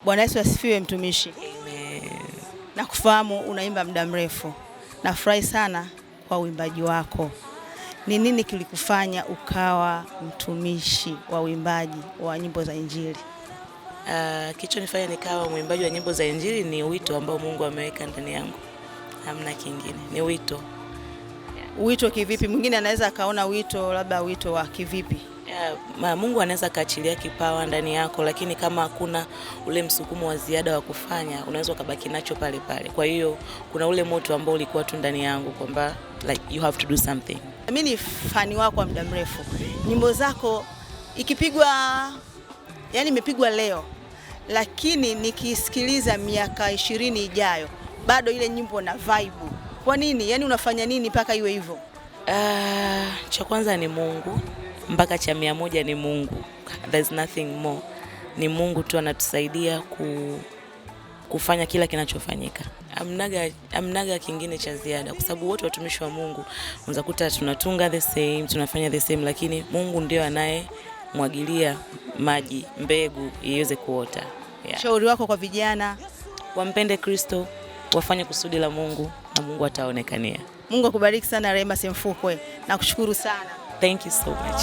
Bwana Yesu asifiwe mtumishi. Amen. Na kufahamu unaimba muda mrefu. Nafurahi sana kwa uimbaji wako. Ni nini kilikufanya ukawa mtumishi wa uimbaji wa nyimbo za Injili? Kilichonifanya nikawa mwimbaji wa nyimbo za Injili ni wito ambao Mungu ameweka ndani yangu. Hamna kingine, ni wito. Wito kivipi? Mwingine anaweza akaona wito labda wito wa kivipi? Mungu anaweza kaachilia kipawa ndani yako, lakini kama hakuna ule msukumo wa ziada wa kufanya, unaweza kubaki nacho pale pale. Kwa hiyo kuna ule moto ambao ulikuwa tu ndani yangu kwamba like you have to do something. Mimi ni fani wako wa muda mrefu. Nyimbo zako ikipigwa, yani imepigwa leo, lakini nikisikiliza miaka 20 ijayo bado ile nyimbo na vibe. Kwa nini? Yani unafanya nini mpaka iwe hivyo? Cha kwanza ni Mungu, mpaka cha 100 ni Mungu. There's nothing more. Ni Mungu tu anatusaidia kufanya kila kinachofanyika. Amnaga kingine cha ziada, kwa sababu wote watumishi wa Mungu unaweza kuta tunatunga the same, tunafanya the same, lakini Mungu ndio anayemwagilia maji mbegu iweze kuota. Shauri wako kwa vijana? Wampende Kristo, wafanye kusudi la Mungu na Mungu ataonekania. Mungu akubariki sana Rema Semfukwe. Nakushukuru sana. Thank you so much.